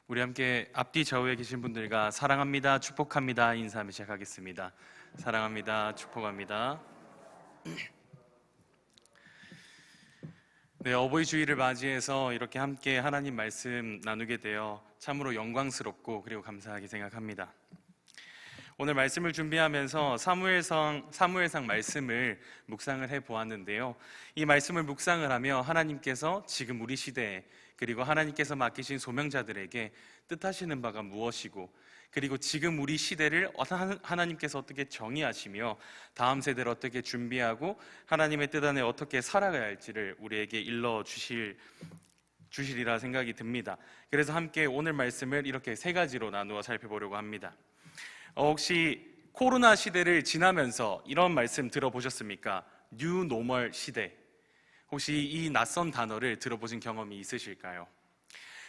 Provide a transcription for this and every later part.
우리 함께 앞뒤 좌우에 계신 분들과 사랑합니다, 축복합니다 인사하며 시작하겠습니다. 사랑합니다, 축복합니다. 네, 어버이 주일을 맞이해서 이렇게 함께 하나님 말씀 나누게 되어 참으로 영광스럽고 그리고 감사하게 생각합니다. 오늘 말씀을 준비하면서 사무엘상 말씀을 묵상을 해보았는데요. 이 말씀을 묵상을 하며 하나님께서 지금 우리 시대에 그리고 하나님께서 맡기신 소명자들에게 뜻하시는 바가 무엇이고, 그리고 지금 우리 시대를 하나님께서 어떻게 정의하시며 다음 세대를 어떻게 준비하고 하나님의 뜻 안에 어떻게 살아가야 할지를 우리에게 일러 주시리라 생각이 듭니다. 그래서 함께 오늘 말씀을 이렇게 세 가지로 나누어 살펴보려고 합니다. 혹시 코로나 시대를 지나면서 이런 말씀 들어보셨습니까? 뉴 노멀 시대. 혹시 이 낯선 단어를 들어보신 경험이 있으실까요?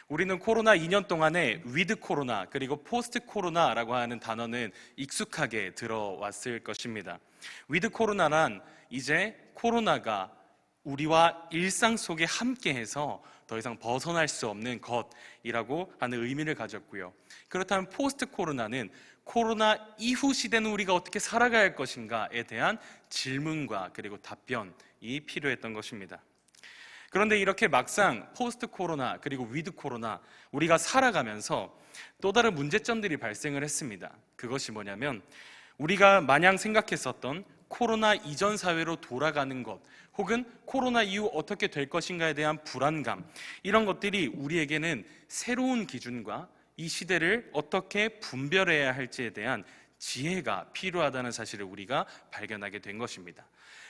우리는 코로나 2년 동안에 위드 코로나 그리고 포스트 코로나라고 하는 단어는 익숙하게 들어왔을 것입니다. 위드 코로나란 이제 코로나가 우리와 일상 속에 함께해서 더 이상 벗어날 수 없는 것이라고 하는 의미를 가졌고요. 그렇다면 포스트 코로나는 코로나 이후 시대는 우리가 어떻게 살아가야 할 것인가에 대한 질문과 그리고 답변이 필요했던 것입니다. 그런데 이렇게 막상 포스트 코로나 그리고 위드 코로나 우리가 살아가면서 또 다른 문제점들이 발생을 했습니다. 그것이 뭐냐면 우리가 마냥 생각했었던 코로나 이전 사회로 돌아가는 것, 혹은 코로나 이후 어떻게 될 것인가에 대한 불안감, 이런 것들이 우리에게는 새로운 기준과 이 시대를 어떻게 분별해야 할지에 대한 지혜가 필요하다는 사실을 우리가 발견하게 된 것입니다.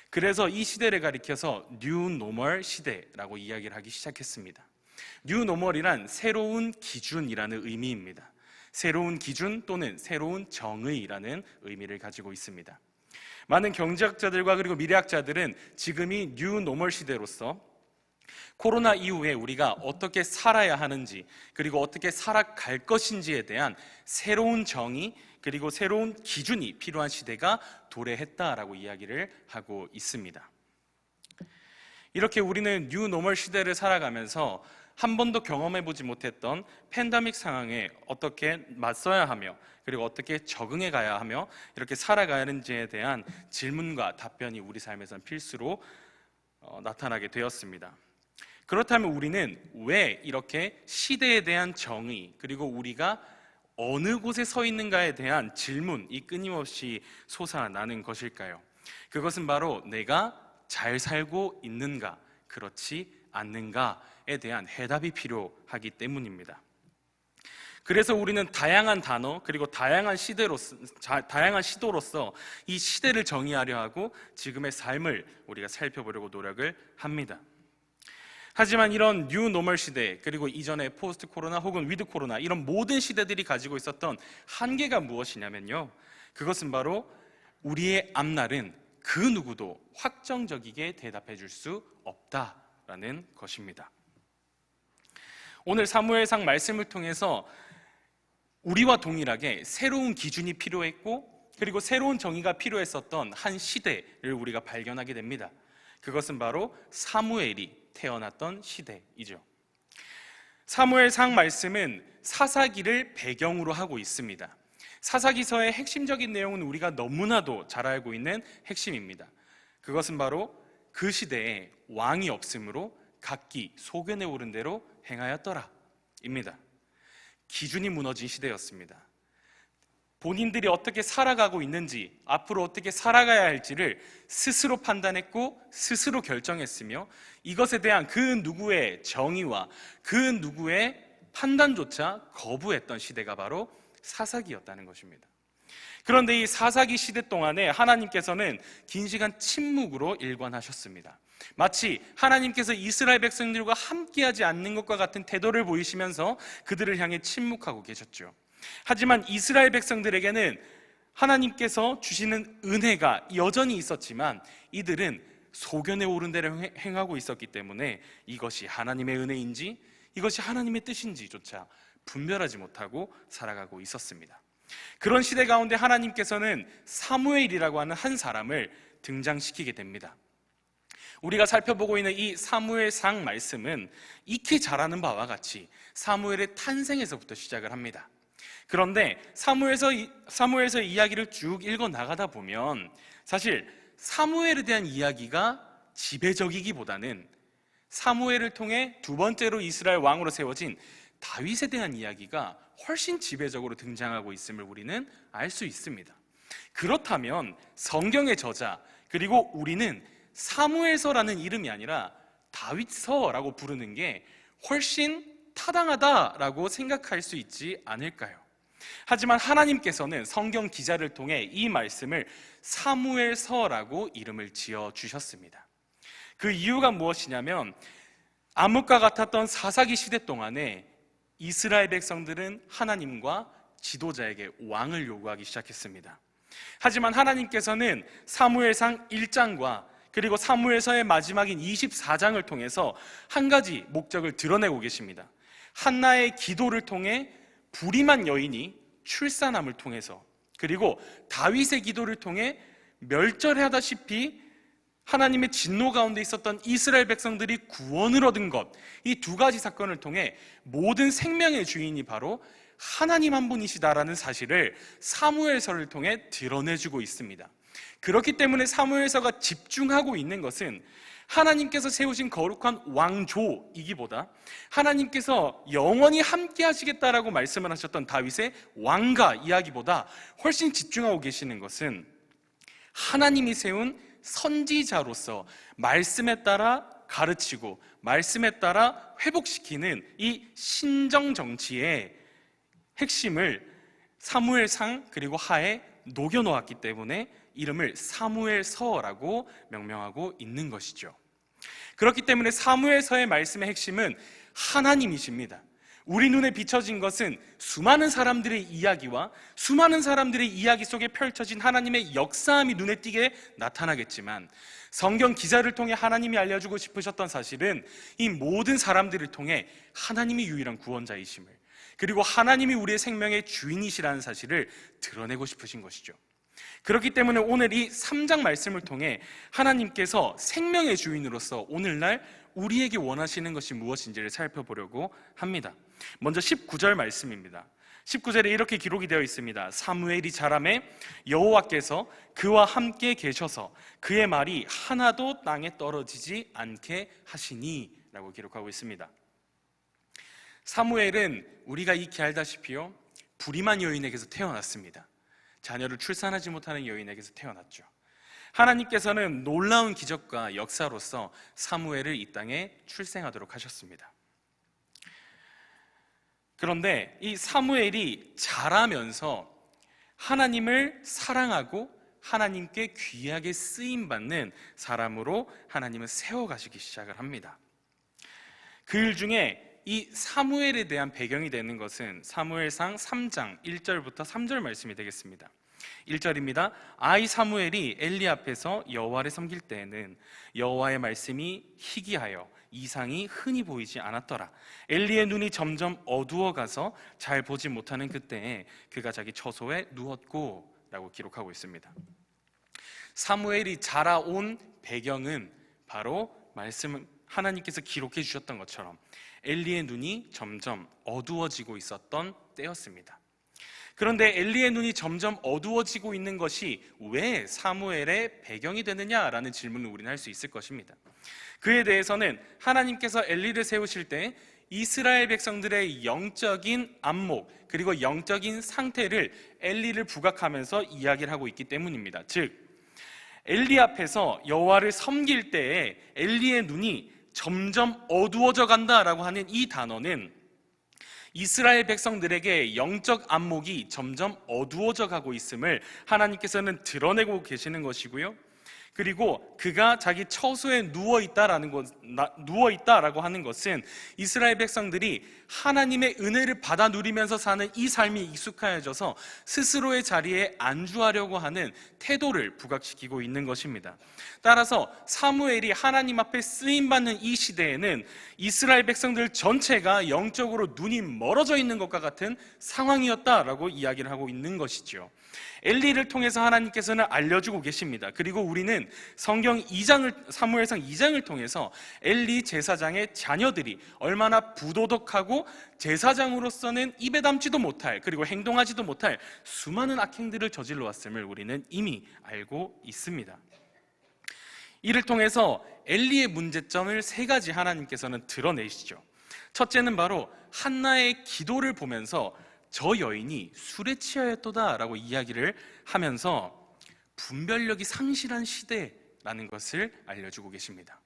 그래서 이 시대를 가리켜서 뉴 노멀 시대라고 이야기를 하기 시작했습니다. 뉴 노멀이란 새로운 기준이라는 의미입니다. 새로운 기준 또는 새로운 정의라는 의미를 가지고 있습니다. 많은 경제학자들과 그리고 미래학자들은 지금이 뉴 노멀 시대로서 코로나 이후에 우리가 어떻게 살아야 하는지 그리고 어떻게 살아갈 것인지에 대한 새로운 정의 그리고 새로운 기준이 필요한 시대가 도래했다라고 이야기를 하고 있습니다. 이렇게 우리는 뉴 노멀 시대를 살아가면서 한 번도 경험해보지 못했던 팬데믹 상황에 어떻게 맞서야 하며 그리고 어떻게 적응해 가야 하며 이렇게 살아가야 하는지에 대한 질문과 답변이 우리 삶에서는 필수로 나타나게 되었습니다. 그렇다면 우리는 왜 이렇게 시대에 대한 정의 그리고 우리가 어느 곳에 서 있는가에 대한 질문이 끊임없이 솟아나는 것일까요? 그것은 바로 내가 잘 살고 있는가, 그렇지 않는가에 대한 해답이 필요하기 때문입니다. 그래서 우리는 다양한 단어 그리고 다양한 시도로서 이 시대를 정의하려 하고 지금의 삶을 우리가 살펴보려고 노력을 합니다. 하지만 이런 뉴 노멀 시대 그리고 이전의 포스트 코로나 혹은 위드 코로나, 이런 모든 시대들이 가지고 있었던 한계가 무엇이냐면요, 그것은 바로 우리의 앞날은 그 누구도 확정적이게 대답해 줄 수 없다라는 것입니다. 오늘 사무엘상 말씀을 통해서 우리와 동일하게 새로운 기준이 필요했고 그리고 새로운 정의가 필요했었던 한 시대를 우리가 발견하게 됩니다. 그것은 바로 사무엘이 태어났던 시대이죠. 사무엘상 말씀은 사사기를 배경으로 하고 있습니다. 사사기서의 핵심적인 내용은 우리가 너무나도 잘 알고 있는 핵심입니다. 그것은 바로 그 시대에 왕이 없으므로 각기 소견에 오른 대로 행하였더라 입니다. 기준이 무너진 시대였습니다. 본인들이 어떻게 살아가고 있는지, 앞으로 어떻게 살아가야 할지를 스스로 판단했고 스스로 결정했으며 이것에 대한 그 누구의 정의와 그 누구의 판단조차 거부했던 시대가 바로 사사기였다는 것입니다. 그런데 이 사사기 시대 동안에 하나님께서는 긴 시간 침묵으로 일관하셨습니다. 마치 하나님께서 이스라엘 백성들과 함께하지 않는 것과 같은 태도를 보이시면서 그들을 향해 침묵하고 계셨죠. 하지만 이스라엘 백성들에게는 하나님께서 주시는 은혜가 여전히 있었지만 이들은 소견에 오른 대로 행하고 있었기 때문에 이것이 하나님의 은혜인지 이것이 하나님의 뜻인지조차 분별하지 못하고 살아가고 있었습니다. 그런 시대 가운데 하나님께서는 사무엘이라고 하는 한 사람을 등장시키게 됩니다. 우리가 살펴보고 있는 이 사무엘상 말씀은 익히 잘 아는 바와 같이 사무엘의 탄생에서부터 시작을 합니다. 그런데 사무엘서 이야기를 쭉 읽어 나가다 보면 사실 사무엘에 대한 이야기가 지배적이기보다는 사무엘을 통해 두 번째로 이스라엘 왕으로 세워진 다윗에 대한 이야기가 훨씬 지배적으로 등장하고 있음을 우리는 알 수 있습니다. 그렇다면 성경의 저자, 그리고 우리는 사무엘서라는 이름이 아니라 다윗서라고 부르는 게 훨씬 타당하다라고 생각할 수 있지 않을까요? 하지만 하나님께서는 성경 기자를 통해 이 말씀을 사무엘서라고 이름을 지어 주셨습니다. 그 이유가 무엇이냐면 암흑과 같았던 사사기 시대 동안에 이스라엘 백성들은 하나님과 지도자에게 왕을 요구하기 시작했습니다. 하지만 하나님께서는 사무엘상 1장과 그리고 사무엘서의 마지막인 24장을 통해서 한 가지 목적을 드러내고 계십니다. 한나의 기도를 통해 불임한 여인이 출산함을 통해서, 그리고 다윗의 기도를 통해 멸절하다시피 하나님의 진노 가운데 있었던 이스라엘 백성들이 구원을 얻은 것, 이 두 가지 사건을 통해 모든 생명의 주인이 바로 하나님 한 분이시다라는 사실을 사무엘서를 통해 드러내주고 있습니다. 그렇기 때문에 사무엘서가 집중하고 있는 것은 하나님께서 세우신 거룩한 왕조이기보다 하나님께서 영원히 함께 하시겠다라고 말씀을 하셨던 다윗의 왕가 이야기보다 훨씬 집중하고 계시는 것은 하나님이 세운 선지자로서 말씀에 따라 가르치고 말씀에 따라 회복시키는 이 신정 정치의 핵심을 사무엘상 그리고 하에 녹여놓았기 때문에 이름을 사무엘서라고 명명하고 있는 것이죠. 그렇기 때문에 사무엘서의 말씀의 핵심은 하나님이십니다. 우리 눈에 비춰진 것은 수많은 사람들의 이야기와 수많은 사람들의 이야기 속에 펼쳐진 하나님의 역사함이 눈에 띄게 나타나겠지만 성경 기자를 통해 하나님이 알려주고 싶으셨던 사실은 이 모든 사람들을 통해 하나님이 유일한 구원자이심을, 그리고 하나님이 우리의 생명의 주인이시라는 사실을 드러내고 싶으신 것이죠. 그렇기 때문에 오늘 이 3장 말씀을 통해 하나님께서 생명의 주인으로서 오늘날 우리에게 원하시는 것이 무엇인지를 살펴보려고 합니다. 먼저 19절 말씀입니다. 19절에 이렇게 기록이 되어 있습니다. 사무엘이 자라매 여호와께서 그와 함께 계셔서 그의 말이 하나도 땅에 떨어지지 않게 하시니 라고 기록하고 있습니다. 사무엘은 우리가 익히 알다시피요, 불임한 여인에게서 태어났습니다. 자녀를 출산하지 못하는 여인에게서 태어났죠. 하나님께서는 놀라운 기적과 역사로서 사무엘을 이 땅에 출생하도록 하셨습니다. 그런데 이 사무엘이 자라면서 하나님을 사랑하고 하나님께 귀하게 쓰임받는 사람으로 하나님은 세워가시기 시작을 합니다. 그 일 중에 이 사무엘에 대한 배경이 되는 것은 사무엘상 3장 1절부터 3절 말씀이 되겠습니다. 1절입니다. 아이 사무엘이 엘리 앞에서 여호와를 섬길 때에는 여호와의 말씀이 희귀하여 이상이 흔히 보이지 않았더라. 엘리의 눈이 점점 어두워가서 잘 보지 못하는 그때에 그가 자기 처소에 누웠고 라고 기록하고 있습니다. 사무엘이 자라온 배경은 바로 하나님께서 기록해 주셨던 것처럼 엘리의 눈이 점점 어두워지고 있었던 때였습니다. 그런데 엘리의 눈이 점점 어두워지고 있는 것이 왜 사무엘의 배경이 되느냐라는 질문을 우리는 할 수 있을 것입니다. 그에 대해서는 하나님께서 엘리를 세우실 때 이스라엘 백성들의 영적인 안목 그리고 영적인 상태를 엘리를 부각하면서 이야기를 하고 있기 때문입니다. 즉 엘리 앞에서 여호와를 섬길 때에 엘리의 눈이 점점 어두워져 간다라고 하는 이 단어는 이스라엘 백성들에게 영적 안목이 점점 어두워져 가고 있음을 하나님께서는 드러내고 계시는 것이고요. 그리고 그가 자기 처소에 누워있다라고 하는 것은 이스라엘 백성들이 하나님의 은혜를 받아 누리면서 사는 이 삶이 익숙해져서 스스로의 자리에 안주하려고 하는 태도를 부각시키고 있는 것입니다. 따라서 사무엘이 하나님 앞에 쓰임받는 이 시대에는 이스라엘 백성들 전체가 영적으로 눈이 멀어져 있는 것과 같은 상황이었다라고 이야기를 하고 있는 것이죠. 엘리를 통해서 하나님께서는 알려주고 계십니다. 그리고 우리는 엘리는 사무엘상 2장을 통해서 엘리 제사장의 자녀들이 얼마나 부도덕하고 제사장으로서는 입에 담지도 못할, 그리고 행동하지도 못할 수많은 악행들을 저질러 왔음을 우리는 이미 알고 있습니다. 이를 통해서 엘리의 문제점을 3가지 하나님께서는 드러내시죠. 첫째는 바로 한나의 기도를 보면서 저 여인이 술에 취하였도다 라고 이야기를 하면서 분별력이 상실한 시대라는 것을 알려주고 계십니다.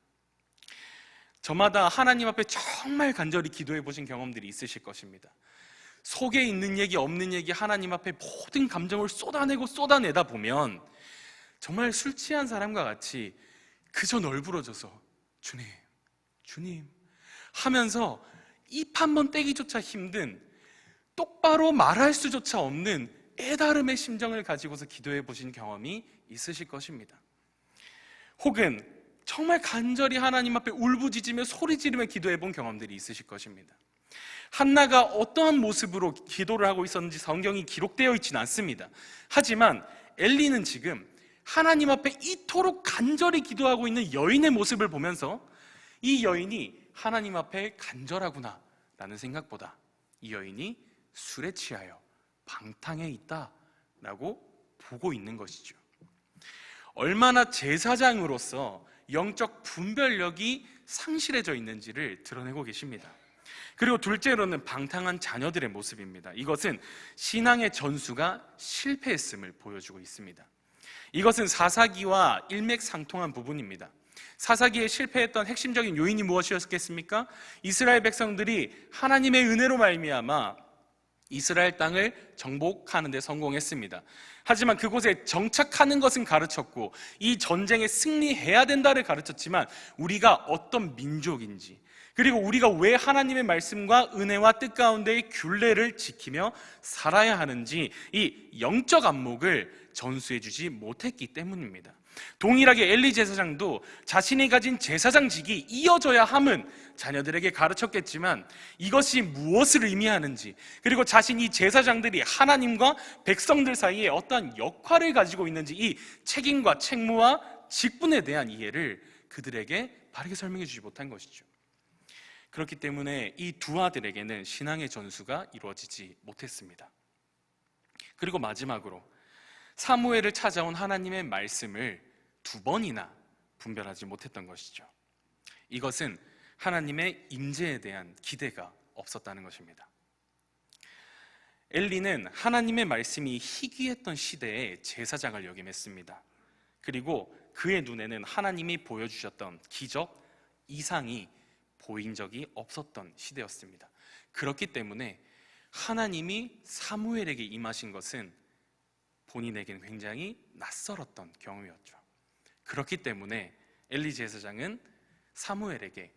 저마다 하나님 앞에 정말 간절히 기도해 보신 경험들이 있으실 것입니다. 속에 있는 얘기 없는 얘기 하나님 앞에 모든 감정을 쏟아내다 보면 정말 술 취한 사람과 같이 그저 널브러져서 주님 하면서 입 한 번 떼기조차 힘든, 똑바로 말할 수조차 없는 애다름의 심정을 가지고서 기도해 보신 경험이 있으실 것입니다. 혹은 정말 간절히 하나님 앞에 울부짖으며 소리 지르며 기도해 본 경험들이 있으실 것입니다. 한나가 어떠한 모습으로 기도를 하고 있었는지 성경이 기록되어 있지는 않습니다. 하지만 엘리는 지금 하나님 앞에 이토록 간절히 기도하고 있는 여인의 모습을 보면서 이 여인이 하나님 앞에 간절하구나 라는 생각보다 이 여인이 술에 취하여 방탕해 있다라고 보고 있는 것이죠. 얼마나 제사장으로서 영적 분별력이 상실해져 있는지를 드러내고 계십니다. 그리고 둘째로는 방탕한 자녀들의 모습입니다. 이것은 신앙의 전수가 실패했음을 보여주고 있습니다. 이것은 사사기와 일맥상통한 부분입니다. 사사기에 실패했던 핵심적인 요인이 무엇이었겠습니까? 이스라엘 백성들이 하나님의 은혜로 말미암아 이스라엘 땅을 정복하는 데 성공했습니다. 하지만 그곳에 정착하는 것은 가르쳤고 이 전쟁에 승리해야 된다를 가르쳤지만 우리가 어떤 민족인지, 그리고 우리가 왜 하나님의 말씀과 은혜와 뜻 가운데의 균례를 지키며 살아야 하는지 이 영적 안목을 전수해 주지 못했기 때문입니다. 동일하게 엘리 제사장도 자신이 가진 제사장직이 이어져야 함은 자녀들에게 가르쳤겠지만 이것이 무엇을 의미하는지, 그리고 자신이 제사장들이 하나님과 백성들 사이에 어떠한 역할을 가지고 있는지 이 책임과 책무와 직분에 대한 이해를 그들에게 바르게 설명해 주지 못한 것이죠. 그렇기 때문에 이 두 아들에게는 신앙의 전수가 이루어지지 못했습니다. 그리고 마지막으로 사무엘을 찾아온 하나님의 말씀을 2번이나 분별하지 못했던 것이죠. 이것은 하나님의 임재에 대한 기대가 없었다는 것입니다. 엘리는 하나님의 말씀이 희귀했던 시대에 제사장을 역임했습니다. 그리고 그의 눈에는 하나님이 보여주셨던 기적, 이상이 보인 적이 없었던 시대였습니다. 그렇기 때문에 하나님이 사무엘에게 임하신 것은 본인에게는 굉장히 낯설었던 경험이었죠. 그렇기 때문에 엘리 제사장은 사무엘에게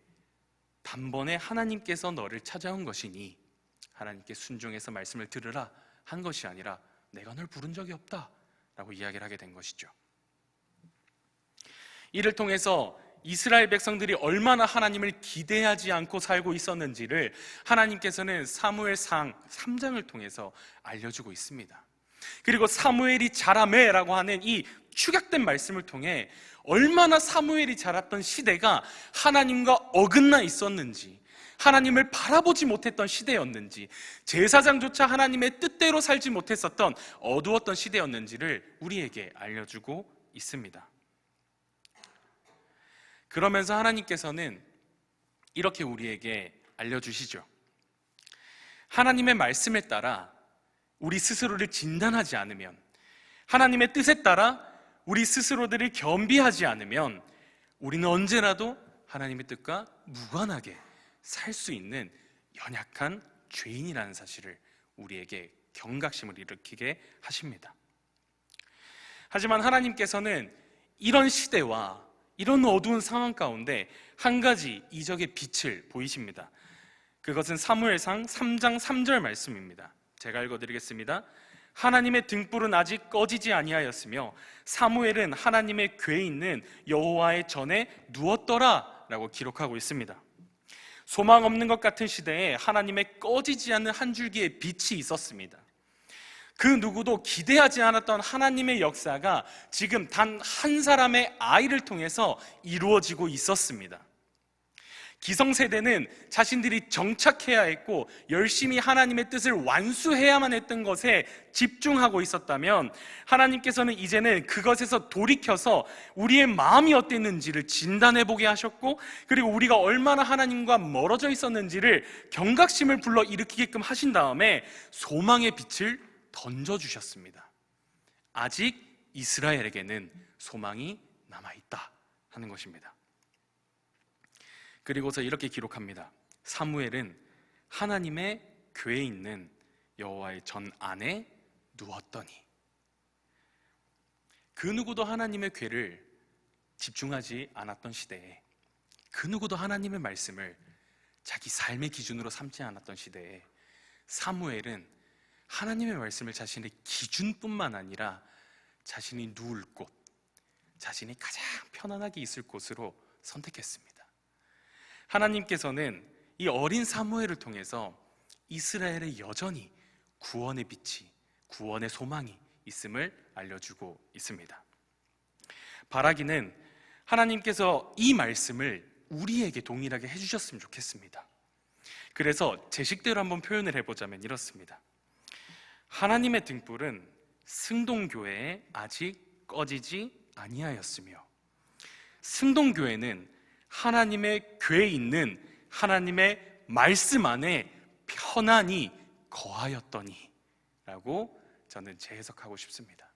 단번에 하나님께서 너를 찾아온 것이니 하나님께 순종해서 말씀을 들으라 한 것이 아니라 내가 널 부른 적이 없다 라고 이야기를 하게 된 것이죠. 이를 통해서 이스라엘 백성들이 얼마나 하나님을 기대하지 않고 살고 있었는지를 하나님께서는 사무엘상 3장을 통해서 알려주고 있습니다. 그리고 사무엘이 자라매라고 하는 이 축약된 말씀을 통해 얼마나 사무엘이 자랐던 시대가 하나님과 어긋나 있었는지, 하나님을 바라보지 못했던 시대였는지, 제사장조차 하나님의 뜻대로 살지 못했었던 어두웠던 시대였는지를 우리에게 알려주고 있습니다. 그러면서 하나님께서는 이렇게 우리에게 알려주시죠. 하나님의 말씀에 따라 우리 스스로를 진단하지 않으면, 하나님의 뜻에 따라 우리 스스로들을 겸비하지 않으면 우리는 언제라도 하나님의 뜻과 무관하게 살 수 있는 연약한 죄인이라는 사실을 우리에게 경각심을 일으키게 하십니다. 하지만 하나님께서는 이런 시대와 이런 어두운 상황 가운데 한 가지 이적의 빛을 보이십니다. 그것은 사무엘상 3장 3절 말씀입니다. 제가 읽어드리겠습니다. 하나님의 등불은 아직 꺼지지 아니하였으며 사무엘은 하나님의 궤에 있는 여호와의 전에 누웠더라 라고 기록하고 있습니다. 소망 없는 것 같은 시대에 하나님의 꺼지지 않는 한 줄기의 빛이 있었습니다. 그 누구도 기대하지 않았던 하나님의 역사가 지금 단 한 사람의 아이를 통해서 이루어지고 있었습니다. 기성세대는 자신들이 정착해야 했고 열심히 하나님의 뜻을 완수해야만 했던 것에 집중하고 있었다면, 하나님께서는 이제는 그것에서 돌이켜서 우리의 마음이 어땠는지를 진단해보게 하셨고, 그리고 우리가 얼마나 하나님과 멀어져 있었는지를 경각심을 불러일으키게끔 하신 다음에 소망의 빛을 던져주셨습니다. 아직 이스라엘에게는 소망이 남아있다 하는 것입니다. 그리고서 이렇게 기록합니다. 사무엘은 하나님의 궤에 있는 여호와의 전 안에 누웠더니. 그 누구도 하나님의 궤를 집중하지 않았던 시대에, 그 누구도 하나님의 말씀을 자기 삶의 기준으로 삼지 않았던 시대에, 사무엘은 하나님의 말씀을 자신의 기준뿐만 아니라 자신이 누울 곳, 자신이 가장 편안하게 있을 곳으로 선택했습니다. 하나님께서는 이 어린 사무엘을 통해서 이스라엘에 여전히 구원의 빛이, 구원의 소망이 있음을 알려주고 있습니다. 바라기는 하나님께서 이 말씀을 우리에게 동일하게 해주셨으면 좋겠습니다. 그래서 제 식대로 한번 표현을 해보자면 이렇습니다. 하나님의 등불은 승동교회에 아직 꺼지지 아니하였으며, 승동교회는 하나님의 궤에 있는 하나님의 말씀 안에 편안히 거하였더니 라고 저는 재해석하고 싶습니다.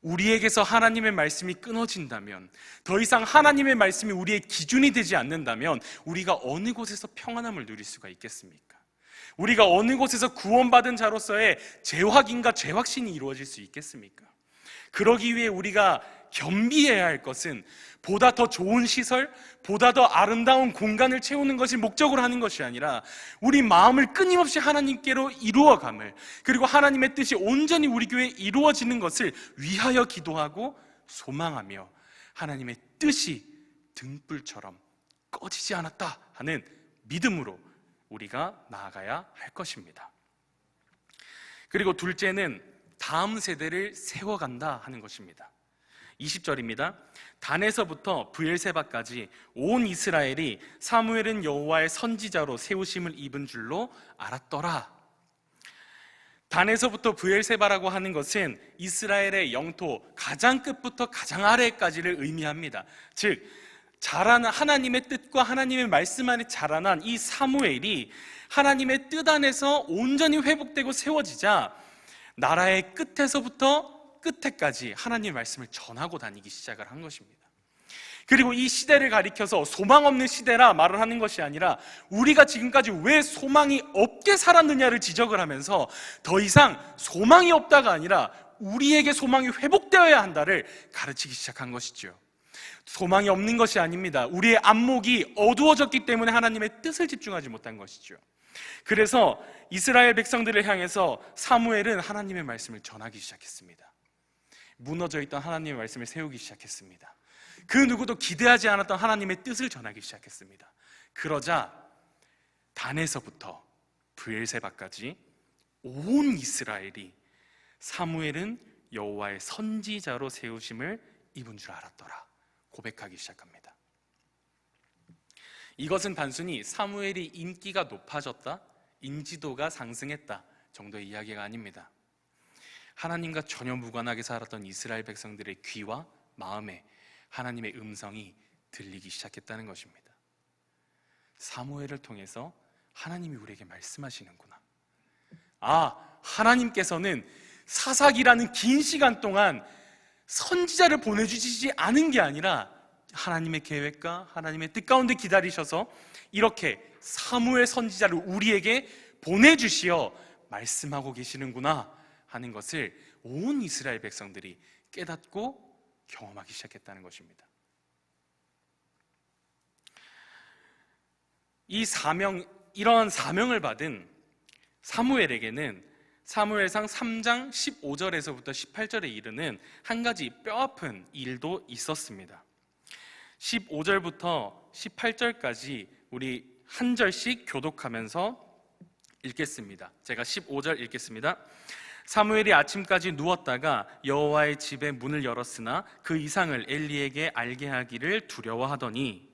우리에게서 하나님의 말씀이 끊어진다면, 더 이상 하나님의 말씀이 우리의 기준이 되지 않는다면 우리가 어느 곳에서 평안함을 누릴 수가 있겠습니까? 우리가 어느 곳에서 구원받은 자로서의 재확인과 재확신이 이루어질 수 있겠습니까? 그러기 위해 우리가 겸비해야 할 것은 보다 더 좋은 시설, 보다 더 아름다운 공간을 채우는 것이 목적으로 하는 것이 아니라 우리 마음을 끊임없이 하나님께로 이루어감을, 그리고 하나님의 뜻이 온전히 우리 교회에 이루어지는 것을 위하여 기도하고 소망하며 하나님의 뜻이 등불처럼 꺼지지 않았다 하는 믿음으로 우리가 나아가야 할 것입니다. 그리고 둘째는 다음 세대를 세워간다 하는 것입니다. 20절입니다. 단에서부터 브엘세바까지 온 이스라엘이 사무엘은 여호와의 선지자로 세우심을 입은 줄로 알았더라. 단에서부터 브엘세바라고 하는 것은 이스라엘의 영토 가장 끝부터 가장 아래까지를 의미합니다. 즉 자라난 하나님의 뜻과 하나님의 말씀 안에 자라난 이 사무엘이 하나님의 뜻 안에서 온전히 회복되고 세워지자 나라의 끝에서부터 끝에까지 하나님의 말씀을 전하고 다니기 시작을 한 것입니다. 그리고 이 시대를 가리켜서 소망 없는 시대라 말을 하는 것이 아니라 우리가 지금까지 왜 소망이 없게 살았느냐를 지적을 하면서 더 이상 소망이 없다가 아니라 우리에게 소망이 회복되어야 한다를 가르치기 시작한 것이죠. 소망이 없는 것이 아닙니다. 우리의 안목이 어두워졌기 때문에 하나님의 뜻을 집중하지 못한 것이죠. 그래서 이스라엘 백성들을 향해서 사무엘은 하나님의 말씀을 전하기 시작했습니다. 무너져 있던 하나님의 말씀을 세우기 시작했습니다. 그 누구도 기대하지 않았던 하나님의 뜻을 전하기 시작했습니다. 그러자 단에서부터 브엘세바까지 온 이스라엘이 사무엘은 여호와의 선지자로 세우심을 입은 줄 알았더라 고백하기 시작합니다. 이것은 단순히 사무엘이 인기가 높아졌다, 인지도가 상승했다 정도의 이야기가 아닙니다. 하나님과 전혀 무관하게 살았던 이스라엘 백성들의 귀와 마음에 하나님의 음성이 들리기 시작했다는 것입니다. 사무엘을 통해서 하나님이 우리에게 말씀하시는구나. 하나님께서는 사사기라는 긴 시간 동안 선지자를 보내주시지 않은 게 아니라 하나님의 계획과 하나님의 뜻 가운데 기다리셔서 이렇게 사무엘 선지자를 우리에게 보내주시어 말씀하고 계시는구나 하는 것을 온 이스라엘 백성들이 깨닫고 경험하기 시작했다는 것입니다. 이런 사명을 받은 사무엘에게는 사무엘상 3장 15절에서부터 18절에 이르는 한 가지 뼈아픈 일도 있었습니다. 15절부터 18절까지 우리 한 절씩 교독하면서 읽겠습니다. 제가 15절 읽겠습니다. 사무엘이 아침까지 누웠다가 여호와의 집의 문을 열었으나 그 이상을 엘리에게 알게 하기를 두려워하더니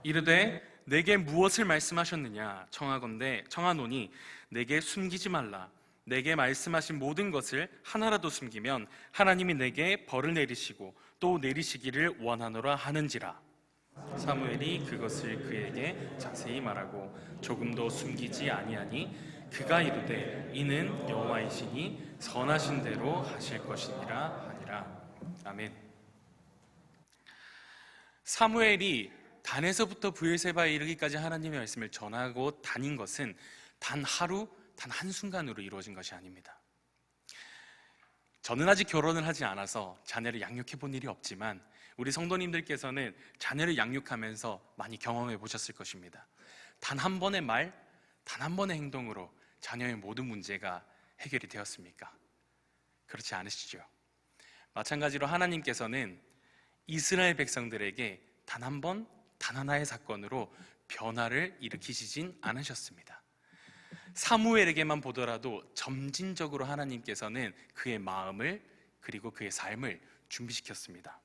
이르되 내게 무엇을 말씀하셨느냐 청하노니 내게 숨기지 말라. 내게 말씀하신 모든 것을 하나라도 숨기면 하나님이 내게 벌을 내리시고 또 내리시기를 원하노라 하는지라. 사무엘이 그것을 그에게 자세히 말하고 조금도 숨기지 아니하니 그가 이르되 이는 여호와이시니 선하신 대로 하실 것이니라 하니라. 아멘. 사무엘이 단에서부터 브엘세바에 이르기까지 하나님의 말씀을 전하고 다닌 것은 단 하루, 단 한순간으로 이루어진 것이 아닙니다. 저는 아직 결혼을 하지 않아서 자녀를 양육해 본 일이 없지만 우리 성도님들께서는 자녀를 양육하면서 많이 경험해 보셨을 것입니다. 단 한 번의 말, 단 한 번의 행동으로 자녀의 모든 문제가 해결이 되었습니까? 그렇지 않으시죠? 마찬가지로 하나님께서는 이스라엘 백성들에게 단 한 번, 단 하나의 사건으로 변화를 일으키시진 않으셨습니다. 사무엘에게만 보더라도 점진적으로 하나님께서는 그의 마음을 그리고 그의 삶을 준비시켰습니다.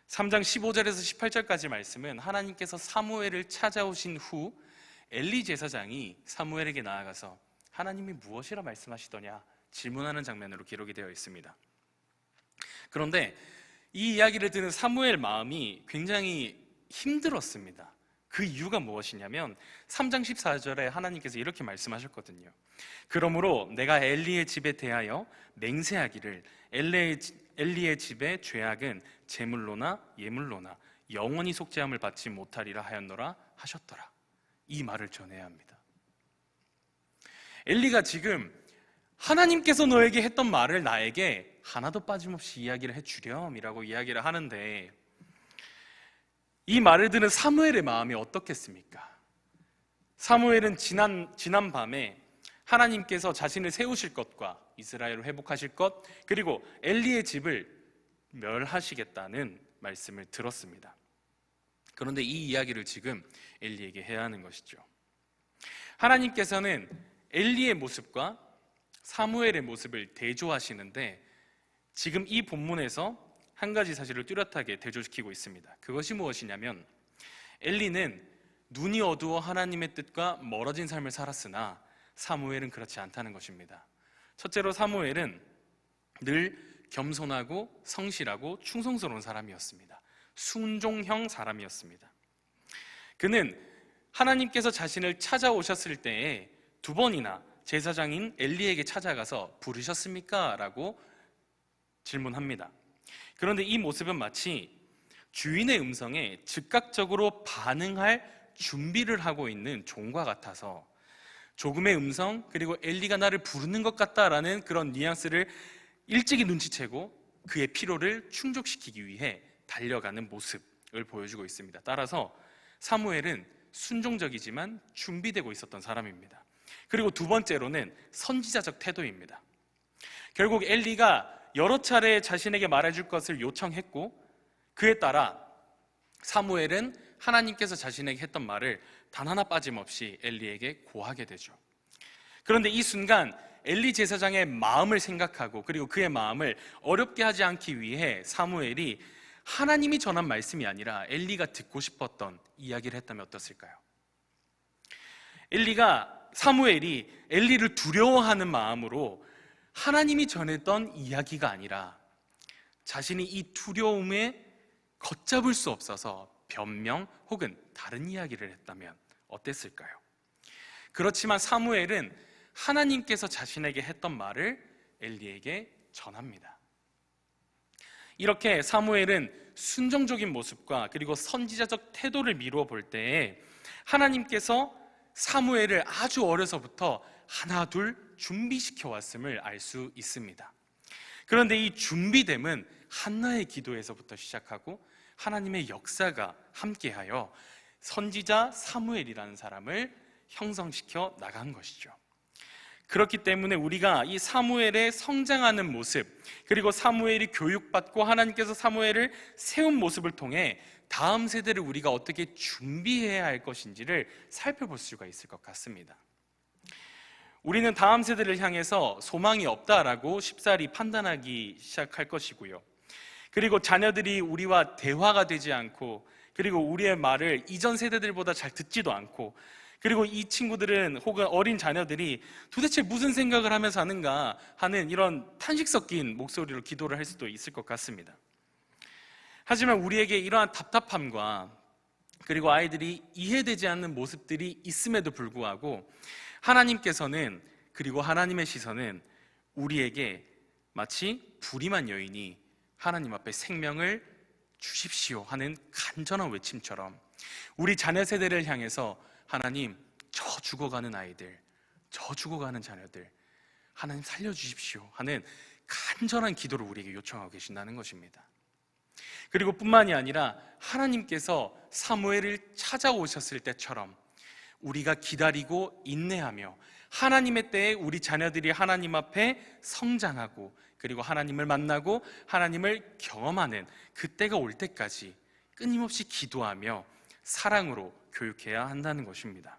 3장 15절에서 18절까지 말씀은 하나님께서 사무엘을 찾아오신 후 엘리 제사장이 사무엘에게 나아가서 하나님이 무엇이라 말씀하시더냐 질문하는 장면으로 기록이 되어 있습니다. 그런데 이 이야기를 듣는 사무엘 마음이 굉장히 힘들었습니다. 그 이유가 무엇이냐면 3장 14절에 하나님께서 이렇게 말씀하셨거든요. 그러므로 내가 엘리의 집에 대하여 맹세하기를 엘리의 집의 죄악은 제물로나 예물로나 영원히 속죄함을 받지 못하리라 하였노라 하셨더라. 이 말을 전해야 합니다. 엘리가 지금 하나님께서 너에게 했던 말을 나에게 하나도 빠짐없이 이야기를 해주렴이라고 이야기를 하는데 이 말을 듣는 사무엘의 마음이 어떻겠습니까? 사무엘은 지난 밤에 하나님께서 자신을 세우실 것과 이스라엘을 회복하실 것 그리고 엘리의 집을 멸하시겠다는 말씀을 들었습니다. 그런데 이 이야기를 지금 엘리에게 해야 하는 것이죠. 하나님께서는 엘리의 모습과 사무엘의 모습을 대조하시는데 지금 이 본문에서 한 가지 사실을 뚜렷하게 대조시키고 있습니다. 그것이 무엇이냐면 엘리는 눈이 어두워 하나님의 뜻과 멀어진 삶을 살았으나 사무엘은 그렇지 않다는 것입니다. 첫째로 사무엘은 늘 겸손하고 성실하고 충성스러운 사람이었습니다. 순종형 사람이었습니다. 그는 하나님께서 자신을 찾아오셨을 때에 두 번이나 제사장인 엘리에게 찾아가서 부르셨습니까? 라고 질문합니다. 그런데 이 모습은 마치 주인의 음성에 즉각적으로 반응할 준비를 하고 있는 종과 같아서 조금의 음성 그리고 엘리가 나를 부르는 것 같다라는 그런 뉘앙스를 일찍이 눈치채고 그의 필요를 충족시키기 위해 달려가는 모습을 보여주고 있습니다. 따라서 사무엘은 순종적이지만 준비되고 있었던 사람입니다. 그리고 두 번째로는 선지자적 태도입니다. 결국 엘리가 여러 차례 자신에게 말해줄 것을 요청했고 그에 따라 사무엘은 하나님께서 자신에게 했던 말을 단 하나 빠짐없이 엘리에게 고하게 되죠. 그런데 이 순간 엘리 제사장의 마음을 생각하고 그리고 그의 마음을 어렵게 하지 않기 위해 사무엘이 하나님이 전한 말씀이 아니라 엘리가 듣고 싶었던 이야기를 했다면 어땠을까요? 사무엘이 엘리를 두려워하는 마음으로 하나님이 전했던 이야기가 아니라 자신이 이 두려움에 걷잡을 수 없어서 변명 혹은 다른 이야기를 했다면 어땠을까요? 그렇지만 사무엘은 하나님께서 자신에게 했던 말을 엘리에게 전합니다. 이렇게 사무엘은 순종적인 모습과 그리고 선지자적 태도를 미루어 볼 때에 하나님께서 사무엘을 아주 어려서부터 하나 둘 준비시켜 왔음을 알 수 있습니다. 그런데 이 준비됨은 한나의 기도에서부터 시작하고 하나님의 역사가 함께하여 선지자 사무엘이라는 사람을 형성시켜 나간 것이죠. 그렇기 때문에 우리가 이 사무엘의 성장하는 모습, 그리고 사무엘이 교육받고 하나님께서 사무엘을 세운 모습을 통해 다음 세대를 우리가 어떻게 준비해야 할 것인지를 살펴볼 수가 있을 것 같습니다. 우리는 다음 세대를 향해서 소망이 없다라고 쉽사리 판단하기 시작할 것이고요. 그리고 자녀들이 우리와 대화가 되지 않고, 그리고 우리의 말을 이전 세대들보다 잘 듣지도 않고, 그리고 이 친구들은 혹은 어린 자녀들이 도대체 무슨 생각을 하면서 하는가 하는 이런 탄식 섞인 목소리로 기도를 할 수도 있을 것 같습니다. 하지만 우리에게 이러한 답답함과 그리고 아이들이 이해되지 않는 모습들이 있음에도 불구하고 하나님께서는, 그리고 하나님의 시선은 우리에게 마치 불임한 여인이 하나님 앞에 생명을 주십시오 하는 간절한 외침처럼 우리 자녀 세대를 향해서 하나님, 저 죽어가는 아이들, 저 죽어가는 자녀들 하나님 살려주십시오 하는 간절한 기도를 우리에게 요청하고 계신다는 것입니다. 그리고 뿐만이 아니라 하나님께서 사무엘을 찾아오셨을 때처럼 우리가 기다리고 인내하며 하나님의 때에 우리 자녀들이 하나님 앞에 성장하고, 그리고 하나님을 만나고 하나님을 경험하는 그때가 올 때까지 끊임없이 기도하며 사랑으로 교육해야 한다는 것입니다.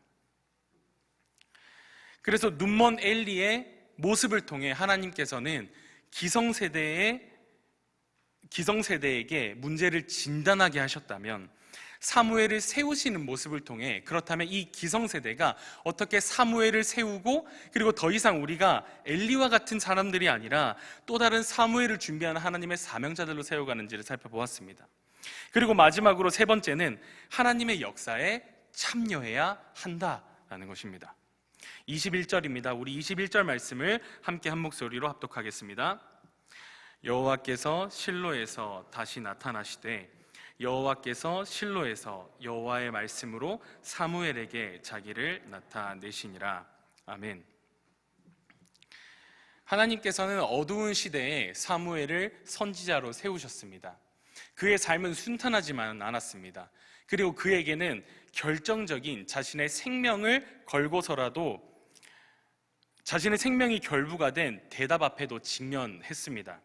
그래서 눈먼 엘리의 모습을 통해 하나님께서는 기성세대에게 문제를 진단하게 하셨다면, 사무엘을 세우시는 모습을 통해, 그렇다면 이 기성세대가 어떻게 사무엘을 세우고, 그리고 더 이상 우리가 엘리와 같은 사람들이 아니라 또 다른 사무엘을 준비하는 하나님의 사명자들로 세워가는지를 살펴보았습니다. 그리고 마지막으로 세 번째는 하나님의 역사에 참여해야 한다라는 것입니다. 21절입니다. 우리 21절 말씀을 함께 한 목소리로 합독하겠습니다. 여호와께서 실로에서 다시 나타나시되 여호와께서 실로에서 여호와의 말씀으로 사무엘에게 자기를 나타내시니라. 아멘. 하나님께서는 어두운 시대에 사무엘을 선지자로 세우셨습니다. 그의 삶은 순탄하지만 않았습니다. 그리고 그에게는 결정적인 자신의 생명을 걸고서라도 자신의 생명이 결부가 된 대답 앞에도 직면했습니다.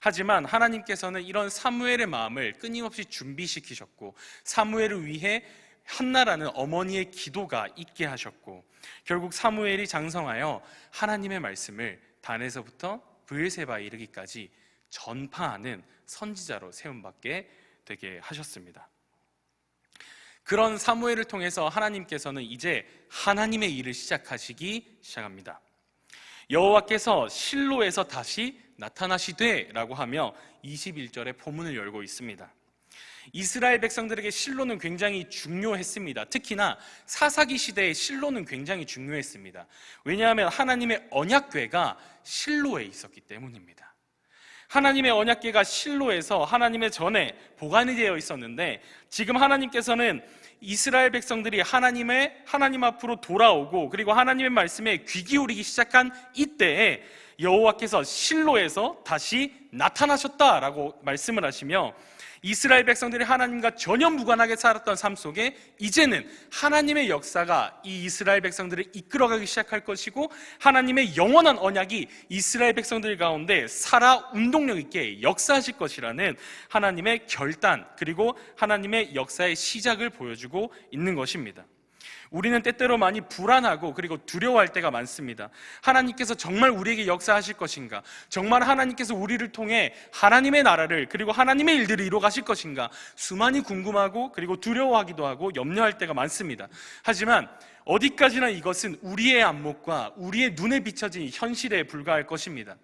하지만 하나님께서는 이런 사무엘의 마음을 끊임없이 준비시키셨고, 사무엘을 위해 한나라는 어머니의 기도가 있게 하셨고, 결국 사무엘이 장성하여 하나님의 말씀을 단에서부터 브엘세바에 이르기까지 전파하는 선지자로 세움받게 되게 하셨습니다. 그런 사무엘을 통해서 하나님께서는 이제 하나님의 일을 시작합니다. 여호와께서 실로에서 다시 나타나시되 라고 하며 21절에 포문을 열고 있습니다. 이스라엘 백성들에게 실로는 굉장히 중요했습니다. 특히나 사사기 시대에 실로는 굉장히 중요했습니다. 왜냐하면 하나님의 언약궤가 실로에 있었기 때문입니다. 하나님의 언약궤가 실로에서 하나님의 전에 보관이 되어 있었는데, 지금 하나님께서는 이스라엘 백성들이 하나님 앞으로 돌아오고, 그리고 하나님의 말씀에 귀 기울이기 시작한 이때에 여호와께서 실로에서 다시 나타나셨다라고 말씀을 하시며, 이스라엘 백성들이 하나님과 전혀 무관하게 살았던 삶 속에 이제는 하나님의 역사가 이 이스라엘 백성들을 이끌어가기 시작할 것이고, 하나님의 영원한 언약이 이스라엘 백성들 가운데 살아 운동력 있게 역사하실 것이라는 하나님의 결단, 그리고 하나님의 역사의 시작을 보여주고 있는 것입니다. 우리는 때때로 많이 불안하고 그리고 두려워할 때가 많습니다. 하나님께서 정말 우리에게 역사하실 것인가? 정말 하나님께서 우리를 통해 하나님의 나라를, 그리고 하나님의 일들을 이루어 가실 것인가? 수많이 궁금하고 그리고 두려워하기도 하고 염려할 때가 많습니다. 하지만 어디까지나 이것은 우리의 안목과 우리의 눈에 비춰진 현실에 불과할 것입니다.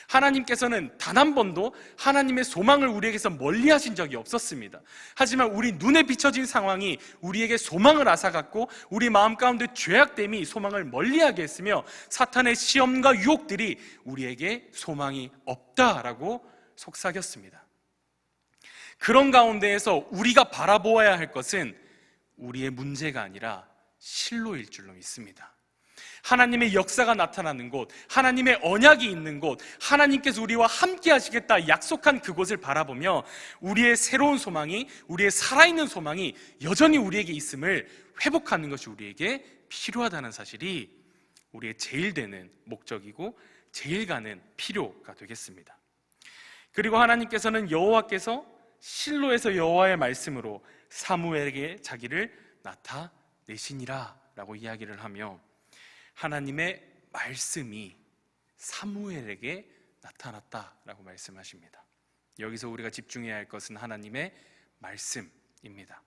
하나님께서는 단 한 번도 하나님의 소망을 우리에게서 멀리 하신 적이 없었습니다. 하지만 우리 눈에 비춰진 상황이 우리에게 소망을 앗아갔고, 우리 마음 가운데 죄악됨이 소망을 멀리하게 했으며, 사탄의 시험과 유혹들이 우리에게 소망이 없다라고 속삭였습니다. 그런 가운데에서 우리가 바라보아야 할 것은 우리의 문제가 아니라 실로일 줄로 믿습니다. 하나님의 역사가 나타나는 곳, 하나님의 언약이 있는 곳, 하나님께서 우리와 함께 하시겠다 약속한 그곳을 바라보며 우리의 새로운 소망이, 우리의 살아있는 소망이 여전히 우리에게 있음을 회복하는 것이 우리에게 필요하다는 사실이 우리의 제일 되는 목적이고 제일 가는 필요가 되겠습니다. 그리고 하나님께서는 여호와께서 실로에서 여호와의 말씀으로 사무엘에게 자기를 나타내시니라 라고 이야기를 하며 하나님의 말씀이 사무엘에게 나타났다라고 말씀하십니다. 여기서 우리가 집중해야 할 것은 하나님의 말씀입니다.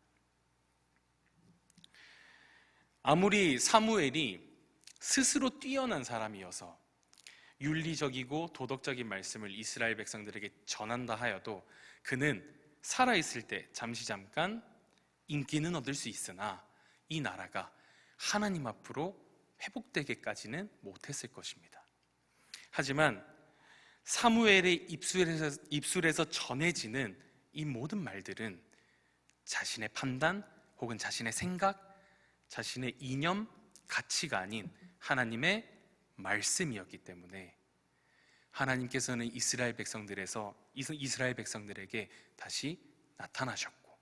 아무리 사무엘이 스스로 뛰어난 사람이어서 윤리적이고 도덕적인 말씀을 이스라엘 백성들에게 전한다 하여도 그는 살아있을 때 잠깐 인기는 얻을 수 있으나 이 나라가 하나님 앞으로 회복되기까지는 못했을 것입니다. 하지만 사무엘의 입술에서 전해지는 이 모든 말들은 자신의 판단 혹은 자신의 생각, 자신의 이념, 가치가 아닌 하나님의 말씀이었기 때문에 하나님께서는 이스라엘 백성들에게 다시 나타나셨고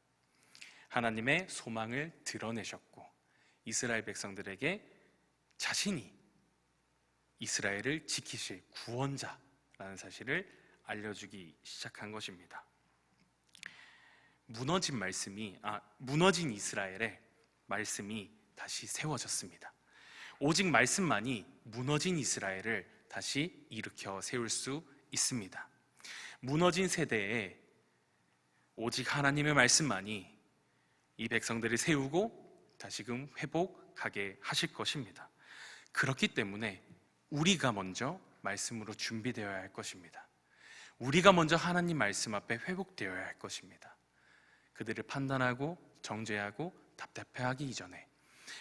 하나님의 소망을 드러내셨고 이스라엘 백성들에게 자신이 이스라엘을 지키실 구원자라는 사실을 알려주기 시작한 것입니다. 무너진 이스라엘의 말씀이 다시 세워졌습니다. 오직 말씀만이 무너진 이스라엘을 다시 일으켜 세울 수 있습니다. 무너진 세대에 오직 하나님의 말씀만이 이 백성들을 세우고 다시금 회복하게 하실 것입니다. 그렇기 때문에 우리가 먼저 말씀으로 준비되어야 할 것입니다. 우리가 먼저 하나님 말씀 앞에 회복되어야 할 것입니다. 그들을 판단하고 정죄하고 답답해하기 이전에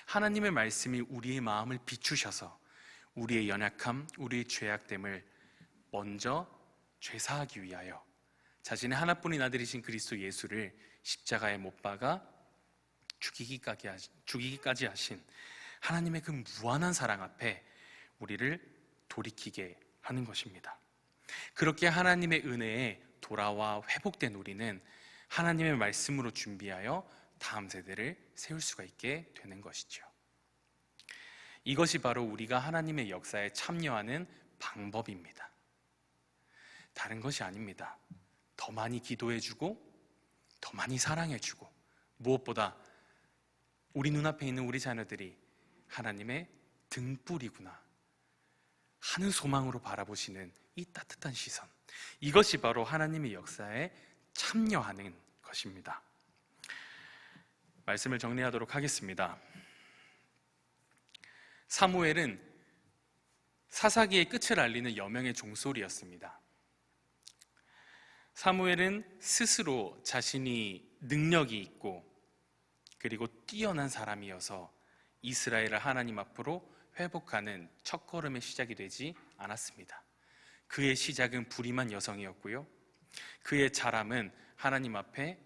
하나님의 말씀이 우리의 마음을 비추셔서 우리의 연약함, 우리의 죄악됨을 먼저 죄사하기 위하여 자신의 하나뿐인 아들이신 그리스도 예수를 십자가에 못 박아 죽이기까지 하신 하나님의 그 무한한 사랑 앞에 우리를 돌이키게 하는 것입니다. 그렇게 하나님의 은혜에 돌아와 회복된 우리는 하나님의 말씀으로 준비하여 다음 세대를 세울 수가 있게 되는 것이죠. 이것이 바로 우리가 하나님의 역사에 참여하는 방법입니다. 다른 것이 아닙니다. 더 많이 기도해주고 더 많이 사랑해주고 무엇보다 우리 눈앞에 있는 우리 자녀들이 하나님의 등불이구나 하는 소망으로 바라보시는 이 따뜻한 시선, 이것이 바로 하나님의 역사에 참여하는 것입니다. 말씀을 정리하도록 하겠습니다. 사무엘은 사사기의 끝을 알리는 여명의 종소리였습니다. 사무엘은 스스로 자신이 능력이 있고 그리고 뛰어난 사람이어서 이스라엘을 하나님 앞으로 회복하는 첫걸음의 시작이 되지 않았습니다. 그의 시작은 불임한 여성이었고요. 그의 자람은 하나님 앞에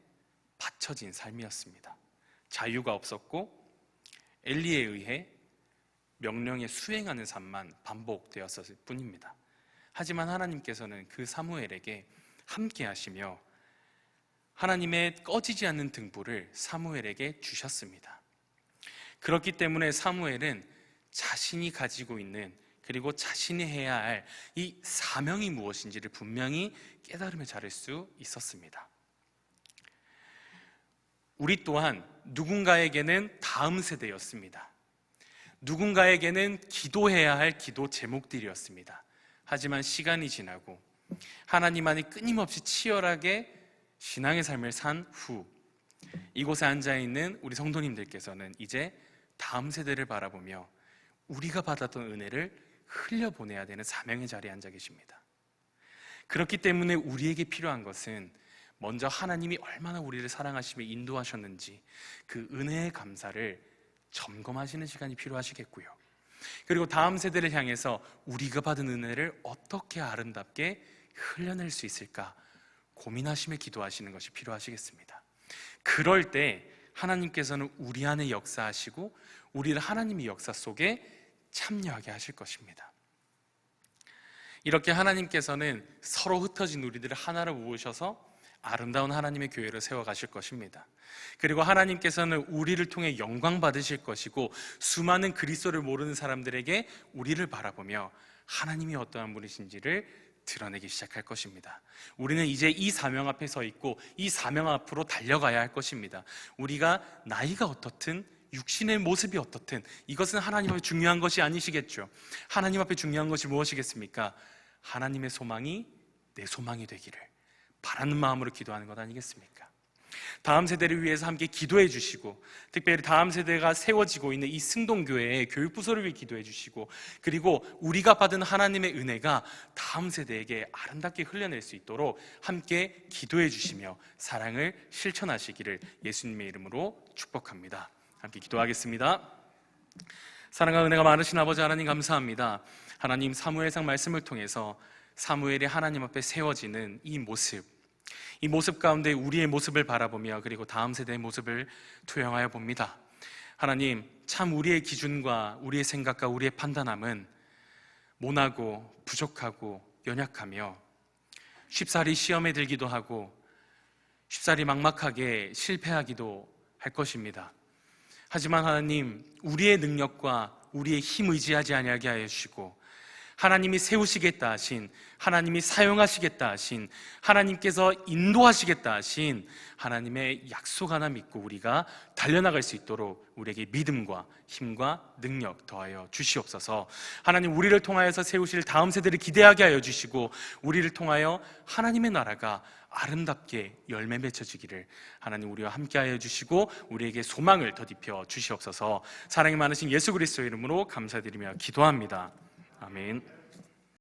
바쳐진 삶이었습니다. 자유가 없었고 엘리에 의해 명령에 수행하는 삶만 반복되었을 뿐입니다. 하지만 하나님께서는 그 사무엘에게 함께 하시며 하나님의 꺼지지 않는 등불을 사무엘에게 주셨습니다. 그렇기 때문에 사무엘은 자신이 가지고 있는 그리고 자신이 해야 할 이 사명이 무엇인지를 분명히 깨달음을 자를 수 있었습니다. 우리 또한 누군가에게는 다음 세대였습니다. 누군가에게는 기도해야 할 기도 제목들이었습니다. 하지만 시간이 지나고 하나님 안에 끊임없이 치열하게 신앙의 삶을 산 후 이곳에 앉아있는 우리 성도님들께서는 이제 다음 세대를 바라보며 우리가 받았던 은혜를 흘려보내야 되는 사명의 자리에 앉아 계십니다. 그렇기 때문에 우리에게 필요한 것은 먼저 하나님이 얼마나 우리를 사랑하시며 인도하셨는지 그 은혜의 감사를 점검하시는 시간이 필요하시겠고요. 그리고 다음 세대를 향해서 우리가 받은 은혜를 어떻게 아름답게 흘려낼 수 있을까 고민하시며 기도하시는 것이 필요하시겠습니다. 그럴 때 하나님께서는 우리 안에 역사하시고 우리를 하나님의 역사 속에 참여하게 하실 것입니다. 이렇게 하나님께서는 서로 흩어진 우리들을 하나로 모으셔서 아름다운 하나님의 교회를 세워가실 것입니다. 그리고 하나님께서는 우리를 통해 영광 받으실 것이고, 수많은 그리스도를 모르는 사람들에게 우리를 바라보며 하나님이 어떠한 분이신지를 드러내기 시작할 것입니다. 우리는 이제 이 사명 앞에 서 있고 이 사명 앞으로 달려가야 할 것입니다. 우리가 나이가 어떻든 육신의 모습이 어떻든 이것은 하나님 앞에 중요한 것이 아니시겠죠. 하나님 앞에 중요한 것이 무엇이겠습니까? 하나님의 소망이 내 소망이 되기를 바라는 마음으로 기도하는 것 아니겠습니까? 다음 세대를 위해서 함께 기도해 주시고, 특별히 다음 세대가 세워지고 있는 이 승동교회의 교육부서를 위해 기도해 주시고, 그리고 우리가 받은 하나님의 은혜가 다음 세대에게 아름답게 흘려낼 수 있도록 함께 기도해 주시며 사랑을 실천하시기를 예수님의 이름으로 축복합니다. 함께 기도하겠습니다. 사랑과 은혜가 많으신 아버지 하나님, 감사합니다. 하나님, 사무엘상 말씀을 통해서 사무엘이 하나님 앞에 세워지는 이 모습 가운데 우리의 모습을 바라보며 그리고 다음 세대의 모습을 투영하여 봅니다. 하나님, 참 우리의 기준과 우리의 생각과 우리의 판단함은 모나고 부족하고 연약하며 쉽사리 시험에 들기도 하고 쉽사리 막막하게 실패하기도 할 것입니다. 하지만 하나님, 우리의 능력과 우리의 힘 의지하지 아니하게 하여 주시고, 하나님이 세우시겠다 하신, 하나님이 사용하시겠다 하신, 하나님께서 인도하시겠다 하신 하나님의 약속 하나 믿고 우리가 달려나갈 수 있도록 우리에게 믿음과 힘과 능력 더하여 주시옵소서. 하나님, 우리를 통하여서 세우실 다음 세대를 기대하게 하여 주시고, 우리를 통하여 하나님의 나라가 아름답게 열매 맺혀지기를 하나님 우리와 함께하여 주시고 우리에게 소망을 더딥혀 주시옵소서. 사랑이 많으신 예수 그리스도의 이름으로 감사드리며 기도합니다. 아멘.